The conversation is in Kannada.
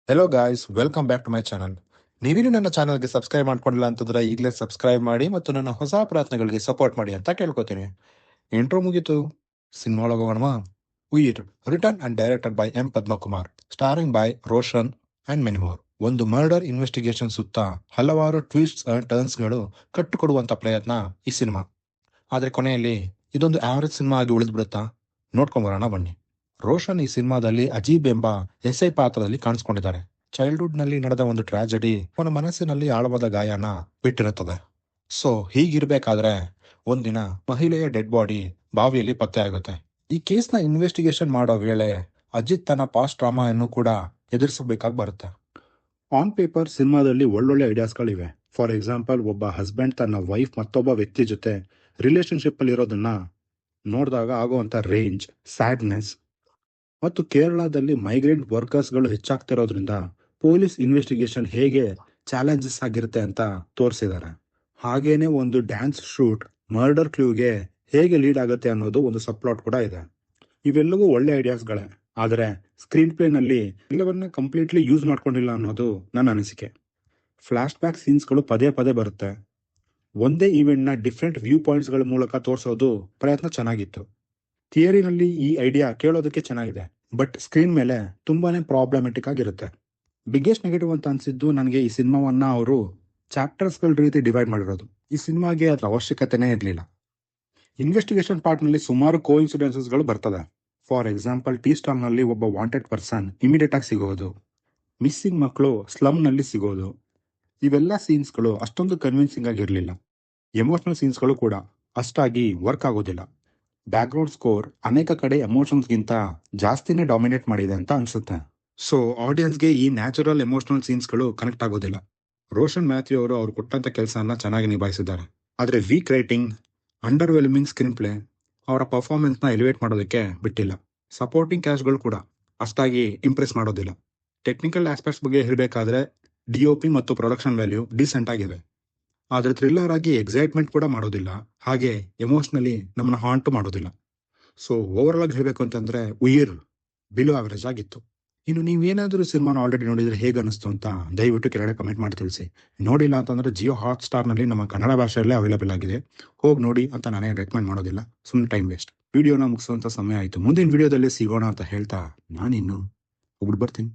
Hello guys, welcome back to my channel. ನೀವಿನ್ನು ನನ್ನ ಚಾನಲ್ಗೆ ಸಬ್ಸ್ಕ್ರೈಬ್ ಮಾಡ್ಕೊಂಡಿಲ್ಲ ಅಂತಂದ್ರೆ ಈಗಲೇ ಸಬ್ಸ್ಕ್ರೈಬ್ ಮಾಡಿ ಮತ್ತು ನನ್ನ ಹೊಸ ಪ್ರಯತ್ನಗಳಿಗೆ ಸಪೋರ್ಟ್ ಮಾಡಿ ಅಂತ ಕೇಳ್ಕೊತೀನಿ. ಇಂಟ್ರೋ ಮುಗೀತು, ಸಿನಿಮಾ ಒಳಗೆ ಹೋಗೋಣವಾ? Uyir, written and directed by M Padmakumar, starring by Roshan and many more. ಒಂದು ಮರ್ಡರ್ ಇನ್ವೆಸ್ಟಿಗೇಷನ್ ಸುತ್ತ ಹಲವಾರು ಟ್ವಿಸ್ಟ್ಸ್ ಅಂಡ್ ಟರ್ನ್ಸ್ಗಳು ಕಟ್ಟಿಕೊಡುವಂತ ಪ್ರಯತ್ನ ಈ ಸಿನಿಮಾ. ಆದ್ರೆ ಕೊನೆಯಲ್ಲಿ ಇದೊಂದು ಆವರೇಜ್ ಸಿನಿಮಾ ಆಗಿ ಉಳಿದ್ಬಿಡುತ್ತಾ? ನೋಡ್ಕೊಂಬರೋಣ ಬನ್ನಿ. ರೋಷನ್ ಈ ಸಿನಿಮಾದಲ್ಲಿ ಅಜೀಬ್ ಎಂಬ ಎಸ್ಐ ಪಾತ್ರದಲ್ಲಿ ಕಾಣಿಸ್ಕೊಂಡಿದ್ದಾರೆ. ಚೈಲ್ಡ್ಹುಡ್ ನಲ್ಲಿ ನಡೆದ ಒಂದು ಟ್ರಾಜಡಿ ಅವನ ಮನಸ್ಸಿನಲ್ಲಿ ಆಳವಾದ ಗಾಯನ ಬಿಟ್ಟಿರುತ್ತದೆ. ಸೊ ಹೀಗಿರ್ಬೇಕಾದ್ರೆ ಒಂದಿನ ಮಹಿಳೆಯ ಡೆಡ್ ಬಾಡಿ ಬಾವಿಯಲ್ಲಿ ಪತ್ತೆ ಆಗುತ್ತೆ. ಈ ಕೇಸ್ನ ಇನ್ವೆಸ್ಟಿಗೇಷನ್ ಮಾಡೋ ವೇಳೆ ಅಜಿತ್ ತನ್ನ ಪಾಸ್ಟ್ ಟ್ರಾಮಾಯನ್ನು ಕೂಡ ಎದುರಿಸಬೇಕಾಗಿ ಬರುತ್ತೆ. ಆನ್ ಪೇಪರ್ ಸಿನಿಮಾದಲ್ಲಿ ಒಳ್ಳೊಳ್ಳೆ ಐಡಿಯಾಸ್ಗಳಿವೆ. ಫಾರ್ ಎಕ್ಸಾಂಪಲ್, ಒಬ್ಬ ಹಸ್ಬೆಂಡ್ ತನ್ನ ವೈಫ್ ಮತ್ತೊಬ್ಬ ವ್ಯಕ್ತಿ ಜೊತೆ ರಿಲೇಶನ್ಶಿಪ್ ಅಲ್ಲಿ ಇರೋದನ್ನ ನೋಡಿದಾಗ ಆಗುವಂತ ರೇಂಜ್, ಸ್ಯಾಡ್ನೆಸ್ ಮತ್ತು ಕೇರಳದಲ್ಲಿ ಮೈಗ್ರೆಂಟ್ ವರ್ಕರ್ಸ್ಗಳು ಹೆಚ್ಚಾಗ್ತಿರೋದ್ರಿಂದ ಪೊಲೀಸ್ ಇನ್ವೆಸ್ಟಿಗೇಷನ್ ಹೇಗೆ ಚಾಲೆಂಜಸ್ ಆಗಿರುತ್ತೆ ಅಂತ ತೋರಿಸಿದ್ದಾರೆ. ಹಾಗೇನೆ ಒಂದು ಡ್ಯಾನ್ಸ್ ಶೂಟ್ ಮರ್ಡರ್ ಕ್ಲೂಗೆ ಹೇಗೆ ಲೀಡ್ ಆಗುತ್ತೆ ಅನ್ನೋದು ಒಂದು ಸಬ್ಪ್ಲಾಟ್ ಕೂಡ ಇದೆ. ಇವೆಲ್ಲವೂ ಒಳ್ಳೆ ಐಡಿಯಾಸ್ಗಳೇ, ಆದರೆ ಸ್ಕ್ರೀನ್ ಪ್ಲೇನಲ್ಲಿ ಎಲ್ಲವನ್ನ ಕಂಪ್ಲೀಟ್ಲಿ ಯೂಸ್ ಮಾಡ್ಕೊಂಡಿಲ್ಲ ಅನ್ನೋದು ನನ್ನ ಅನಿಸಿಕೆ. ಫ್ಲಾಶ್ ಬ್ಯಾಕ್ ಸೀನ್ಸ್ಗಳು ಪದೇ ಪದೇ ಬರುತ್ತೆ. ಒಂದೇ ಈವೆಂಟ್ನ ಡಿಫ್ರೆಂಟ್ ವ್ಯೂ ಪಾಯಿಂಟ್ಸ್ಗಳ ಮೂಲಕ ತೋರಿಸೋದು ಪ್ರಯತ್ನ ಚೆನ್ನಾಗಿತ್ತು. ಥಿಯರಿನಲ್ಲಿ ಈ ಐಡಿಯಾ ಕೇಳೋದಕ್ಕೆ ಚೆನ್ನಾಗಿದೆ, ಬಟ್ ಸ್ಕ್ರೀನ್ ಮೇಲೆ ತುಂಬಾನೇ ಪ್ರಾಬ್ಲಮೆಟಿಕ್ ಆಗಿರುತ್ತೆ. ಬಿಗ್ಗೆಸ್ಟ್ ನೆಗೆಟಿವ್ ಅಂತ ಅನ್ಸಿದ್ದು ನನಗೆ ಈ ಸಿನಿಮಾವನ್ನ ಅವರು ಚಾಪ್ಟರ್ಸ್ಗಳ ರೀತಿ ಡಿವೈಡ್ ಮಾಡಿರೋದು. ಈ ಸಿನಿಮಾಗೆ ಅದರ ಅವಶ್ಯಕತೆನೇ ಇರಲಿಲ್ಲ. ಇನ್ವೆಸ್ಟಿಗೇಷನ್ ಪಾರ್ಟ್ ನಲ್ಲಿ ಸುಮಾರು ಕೋ ಇನ್ಸಿಡೆನ್ಸಸ್ಗಳು ಬರ್ತದೆ. ಫಾರ್ ಎಕ್ಸಾಂಪಲ್, ಟೀ ಸ್ಟಾಲ್ ನಲ್ಲಿ ಒಬ್ಬ ವಾಂಟೆಡ್ ಪರ್ಸನ್ ಇಮಿಡಿಯೇಟ್ ಆಗಿ ಸಿಗೋದು, ಮಿಸ್ಸಿಂಗ್ ಮಕ್ಕಳು ಸ್ಲಮ್ ನಲ್ಲಿ ಸಿಗೋದು, ಇವೆಲ್ಲ ಸೀನ್ಸ್ಗಳು ಅಷ್ಟೊಂದು ಕನ್ವಿನ್ಸಿಂಗ್ ಆಗಿರಲಿಲ್ಲ. ಎಮೋಷನಲ್ ಸೀನ್ಸ್ಗಳು ಕೂಡ ಅಷ್ಟಾಗಿ ವರ್ಕ್ ಆಗೋದಿಲ್ಲ. ಬ್ಯಾಕ್ಗ್ರೌಂಡ್ ಸ್ಕೋರ್ ಅನೇಕ ಕಡೆ ಎಮೋಷನ್ಸ್ಗಿಂತ ಜಾಸ್ತಿನೇ ಡಾಮಿನೇಟ್ ಮಾಡಿದೆ ಅಂತ ಅನ್ಸುತ್ತೆ. ಸೊ ಆಡಿಯನ್ಸ್ಗೆ ಈ ನ್ಯಾಚುರಲ್ ಎಮೋಷನಲ್ ಸೀನ್ಸ್ಗಳು ಕನೆಕ್ಟ್ ಆಗೋದಿಲ್ಲ. ರೋಷನ್ ಮ್ಯಾಥ್ಯೂ ಅವರು ಕೊಟ್ಟಂತ ಕೆಲಸನ ಚೆನ್ನಾಗಿ ನಿಭಾಯಿಸಿದ್ದಾರೆ. ಆದರೆ ವೀಕ್ ರೈಟಿಂಗ್, ಅಂಡರ್ವೆಲ್ಮಿಂಗ್ ಸ್ಕ್ರೀನ್ ಪ್ಲೇ ಅವರ ಪರ್ಫಾರ್ಮೆನ್ಸ್ ನ ಎಲಿವೇಟ್ ಮಾಡೋದಕ್ಕೆ ಬಿಟ್ಟಿಲ್ಲ. ಸಪೋರ್ಟಿಂಗ್ ಕ್ಯಾಸ್ಟ್ಗಳು ಕೂಡ ಅಷ್ಟಾಗಿ ಇಂಪ್ರೆಸ್ ಮಾಡೋದಿಲ್ಲ. ಟೆಕ್ನಿಕಲ್ ಆಸ್ಪೆಕ್ಟ್ಸ್ ಬಗ್ಗೆ ಹೇಳಬೇಕಾದ್ರೆ ಡಿಒಪಿ ಮತ್ತು ಪ್ರೊಡಕ್ಷನ್ ವ್ಯಾಲ್ಯೂ ಡೀಸೆಂಟ್ ಆಗಿದೆ. ಆದ್ರೆ ಥ್ರಿಲ್ಲರ್ ಆಗಿ ಎಕ್ಸೈಟ್ಮೆಂಟ್ ಕೂಡ ಮಾಡೋದಿಲ್ಲ, ಹಾಗೆ ಎಮೋಷನಲಿ ನಮ್ಮನ್ನ ಹಾಂಟು ಮಾಡೋದಿಲ್ಲ. ಸೊ ಓವರ್ ಆಗಿ ಹೇಳಬೇಕು ಅಂತಂದ್ರೆ ಉಯಿರ್ ಬಿಲೋ ಅವರೇಜ್ ಆಗಿತ್ತು. ಇನ್ನು ನೀವೇನಾದ್ರೂ ಸಿನಿಮಾನ ಆಲ್ರೆಡಿ ನೋಡಿದ್ರೆ ಹೇಗೆ ಅನಿಸ್ತು ಅಂತ ದಯವಿಟ್ಟು ಕೆಳಗಡೆ ಕಮೆಂಟ್ ಮಾಡಿ ತಿಳಿಸಿ. ನೋಡಿಲ್ಲ ಅಂತಂದ್ರೆ ಜಿಯೋ ಹಾಟ್ ಸ್ಟಾರ್ ನಲ್ಲಿ ನಮ್ಮ ಕನ್ನಡ ಭಾಷೆಯಲ್ಲೇ ಅವೈಲೇಬಲ್ ಆಗಿದೆ, ಹೋಗಿ ನೋಡಿ ಅಂತ ನಾನೇ ರೆಕಮೆಂಡ್ ಮಾಡೋದಿಲ್ಲ, ಸುಮ್ಮನೆ ಟೈಮ್ ವೇಸ್ಟ್. ವಿಡಿಯೋನ ಮುಗಿಸುವಂತ ಸಮಯ ಆಯ್ತು. ಮುಂದಿನ ವಿಡಿಯೋದಲ್ಲಿ ಸಿಗೋಣ ಅಂತ ಹೇಳ್ತಾ ನಾನಿನ್ನು ಹೋಗ್ಬಿಟ್ಟು ಬರ್ತೀನಿ.